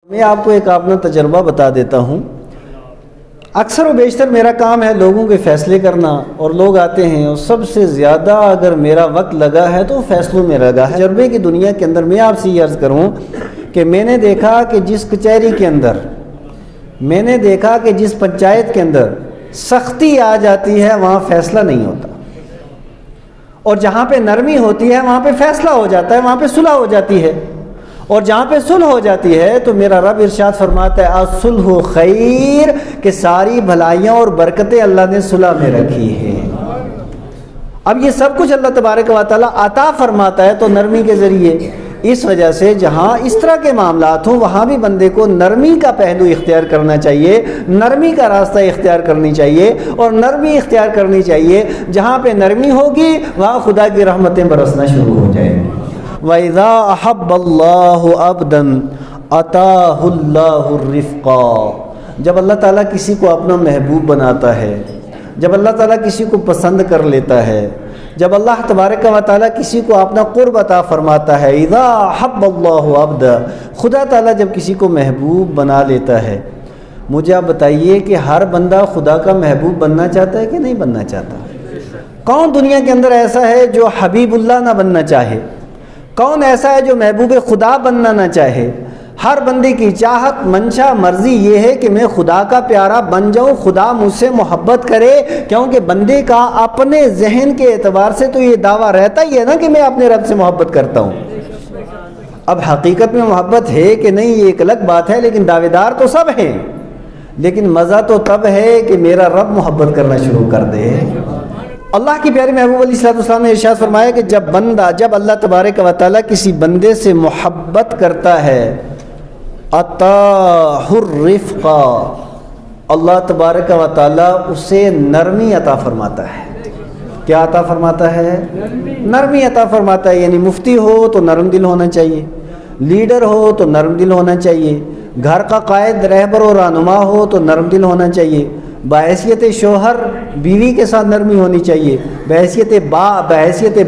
میں آپ کو ایک اپنا تجربہ بتا دیتا ہوں۔ اکثر و بیشتر میرا کام ہے لوگوں کے فیصلے کرنا، اور لوگ آتے ہیں اور سب سے زیادہ اگر میرا وقت لگا ہے تو فیصلوں میں لگا ہے۔ تجربے کی دنیا کے اندر میں آپ سے یہ عرض کروں کہ میں نے دیکھا کہ جس کچہری کے اندر، میں نے دیکھا کہ جس پنچایت کے اندر سختی آ جاتی ہے وہاں فیصلہ نہیں ہوتا، اور جہاں پہ نرمی ہوتی ہے وہاں پہ فیصلہ ہو جاتا ہے، وہاں پہ صلح ہو جاتی ہے، اور جہاں پہ صلح ہو جاتی ہے تو میرا رب ارشاد فرماتا ہے الصلح خیر، کہ ساری بھلائیاں اور برکتیں اللہ نے صلح میں رکھی ہیں۔ اب یہ سب کچھ اللہ تبارک و تعالیٰ عطا فرماتا ہے تو نرمی کے ذریعے، اس وجہ سے جہاں اس طرح کے معاملات ہوں وہاں بھی بندے کو نرمی کا پہلو اختیار کرنا چاہیے، نرمی کا راستہ اختیار کرنی چاہیے، اور نرمی اختیار کرنی چاہیے جہاں پہ نرمی ہوگی وہاں خدا کی رحمتیں برسنا شروع ہو جائیں گی۔ وَإِذَا أَحَبَّ اللَّهُ عَبْدًا أَتَاهُ اللَّهُ الرِّفْقَ، جب اللہ تعالیٰ کسی کو اپنا محبوب بناتا ہے، جب اللہ تعالیٰ کسی کو پسند کر لیتا ہے، جب اللہ تبارک و تعالیٰ کسی کو اپنا قرب عطا فرماتا ہے، اذا احب اللہ عبدا، خدا تعالیٰ جب کسی کو محبوب بنا لیتا ہے، مجھے آپ بتائیے کہ ہر بندہ خدا کا محبوب بننا چاہتا ہے کہ نہیں بننا چاہتا؟ کون دنیا کے اندر ایسا ہے جو حبیب اللہ نہ بننا چاہے؟ کون ایسا ہے جو محبوب خدا بننا نہ چاہے؟ ہر بندے کی چاہت، منشا، مرضی یہ ہے کہ میں خدا کا پیارا بن جاؤں، خدا مجھ سے محبت کرے، کیونکہ بندے کا اپنے ذہن کے اعتبار سے تو یہ دعویٰ رہتا ہی ہے نا کہ میں اپنے رب سے محبت کرتا ہوں۔ اب حقیقت میں محبت ہے کہ نہیں یہ ایک الگ بات ہے، لیکن دعوے دار تو سب ہیں، لیکن مزہ تو تب ہے کہ میرا رب محبت کرنا شروع کر دے۔ اللہ کی پیارے محبوب علیہ السلام نے ارشاد فرمایا کہ جب اللہ تبارک و تعالیٰ کسی بندے سے محبت کرتا ہے عطاہ الرفق، اللہ تبارک و تعالیٰ اسے نرمی عطا فرماتا ہے۔ کیا عطا فرماتا ہے؟ نرمی عطا فرماتا ہے۔ یعنی مفتی ہو تو نرم دل ہونا چاہیے، لیڈر ہو تو نرم دل ہونا چاہیے، گھر کا قائد، رہبر و رہنما ہو تو نرم دل ہونا چاہیے، بحیثیت شوہر بیوی کے ساتھ نرمی ہونی چاہیے، بحیثیت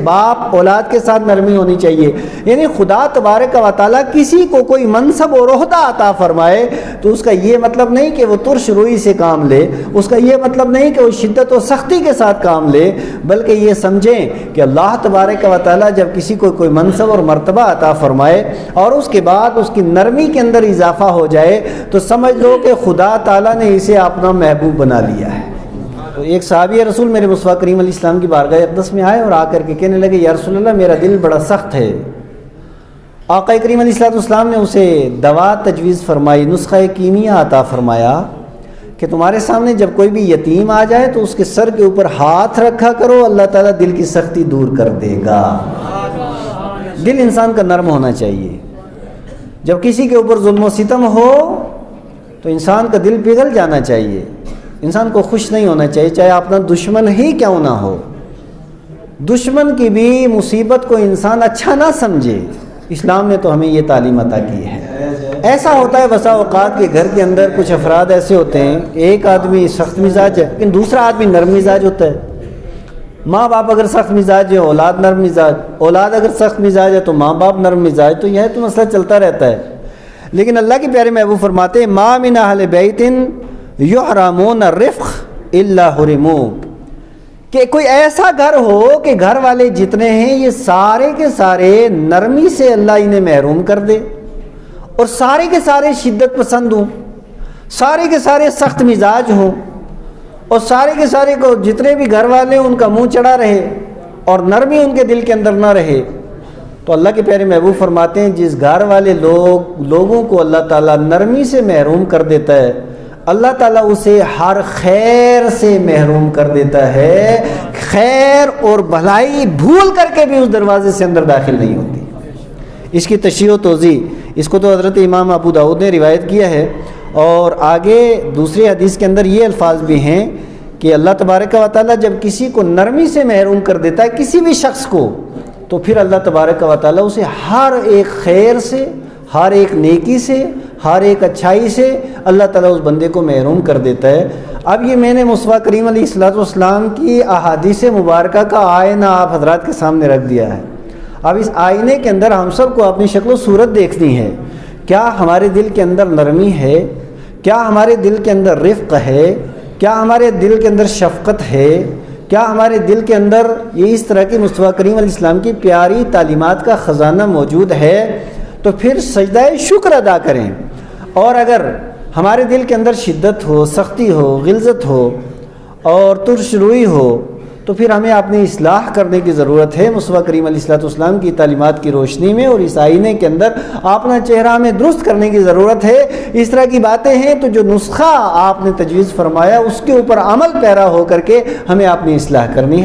باپ اولاد کے ساتھ نرمی ہونی چاہیے۔ یعنی خدا تبارک و تعالیٰ کسی کو کوئی منصب اور عہدہ عطا فرمائے تو اس کا یہ مطلب نہیں کہ وہ ترش روئی سے کام لے، اس کا یہ مطلب نہیں کہ وہ شدت و سختی کے ساتھ کام لے، بلکہ یہ سمجھیں کہ اللہ تبارک و تعالیٰ جب کسی کو کوئی منصب اور مرتبہ عطا فرمائے اور اس کے بعد اس کی نرمی کے اندر اضافہ ہو جائے تو سمجھ لو کہ خدا تعالیٰ نے اسے اپنا محبوب بنا لیا ہے۔ تو ایک صحابی رسول میرے مصطفیٰ کریم علیہ السلام کی بارگاہ اقدس میں آئے اور آ کر کے کہنے لگے یا رسول اللہ میرا دل بڑا سخت ہے۔ آقا کریم علیہ السلام نے اسے دوا تجویز فرمائی، نسخہ کیمیا عطا فرمایا کہ تمہارے سامنے جب کوئی بھی یتیم آ جائے تو اس کے سر کے اوپر ہاتھ رکھا کرو، اللہ تعالیٰ دل کی سختی دور کر دے گا۔ دل انسان کا نرم ہونا چاہیے۔ جب کسی کے اوپر ظلم و ستم ہو تو انسان کا دل پگھل جانا چاہیے، انسان کو خوش نہیں ہونا چاہیے، چاہے اپنا دشمن ہی کیوں نہ ہو۔ دشمن کی بھی مصیبت کو انسان اچھا نہ سمجھے، اسلام نے تو ہمیں یہ تعلیم عطا کی ہے۔ ایسا ہوتا ہے بسا اوقات کے گھر کے اندر کچھ افراد ایسے ہوتے ہیں، ایک آدمی سخت مزاج ہے لیکن دوسرا آدمی نرم مزاج ہوتا ہے۔ ماں باپ اگر سخت مزاج ہے اولاد نرم مزاج، اولاد اگر سخت مزاج ہے تو ماں باپ نرم مزاج، تو یہ تو مسئلہ چلتا رہتا ہے۔ لیکن اللہ کے پیارے محبوب فرماتے ہیں ما من اہل بیت یحرمون الرفق الا حرموا، کہ کوئی ایسا گھر ہو کہ گھر والے جتنے ہیں یہ سارے کے سارے نرمی سے اللہ انہیں محروم کر دے، اور سارے کے سارے شدت پسند ہوں، سارے کے سارے سخت مزاج ہوں، اور سارے کے سارے کو جتنے بھی گھر والے ان کا منہ چڑھا رہے اور نرمی ان کے دل کے اندر نہ رہے، تو اللہ کے پیارے محبوب فرماتے ہیں جس گھر والے لوگوں کو اللہ تعالیٰ نرمی سے محروم کر دیتا ہے اللہ تعالیٰ اسے ہر خیر سے محروم کر دیتا ہے، خیر اور بھلائی بھول کر کے بھی اس دروازے سے اندر داخل نہیں ہوتی۔ اس کی تشریح و توضیح اس کو تو حضرت امام ابو داؤد نے روایت کیا ہے، اور آگے دوسری حدیث کے اندر یہ الفاظ بھی ہیں کہ اللہ تبارک و تعالیٰ جب کسی کو نرمی سے محروم کر دیتا ہے کسی بھی شخص کو، تو پھر اللہ تبارک و تعالیٰ اسے ہر ایک خیر سے، ہر ایک نیکی سے، ہر ایک اچھائی سے اللہ تعالیٰ اس بندے کو محروم کر دیتا ہے۔ اب یہ میں نے مصطفیٰ کریم علیہ السلام کی احادیث مبارکہ کا آئینہ آپ حضرات کے سامنے رکھ دیا ہے۔ اب اس آئینے کے اندر ہم سب کو اپنی شکل و صورت دیکھنی ہے کیا ہمارے دل کے اندر نرمی ہے؟ کیا ہمارے دل کے اندر رفق ہے؟ کیا ہمارے دل کے اندر شفقت ہے؟ کیا ہمارے دل کے اندر یہ اس طرح کی مصطفیٰ کریم علیہ السلام کی پیاری تعلیمات کا خزانہ موجود ہے؟ تو پھر سجدہ شکر ادا کریں۔ اور اگر ہمارے دل کے اندر شدت ہو، سختی ہو، غلظت ہو اور ترش روئی ہو، تو پھر ہمیں اپنی اصلاح کرنے کی ضرورت ہے مصطفیٰ کریم علیہ السلام کی تعلیمات کی روشنی میں، اور اس آئینے کے اندر اپنا چہرہ ہمیں درست کرنے کی ضرورت ہے۔ اس طرح کی باتیں ہیں تو جو نسخہ آپ نے تجویز فرمایا اس کے اوپر عمل پیرا ہو کر کے ہمیں اپنی اصلاح کرنی ہے۔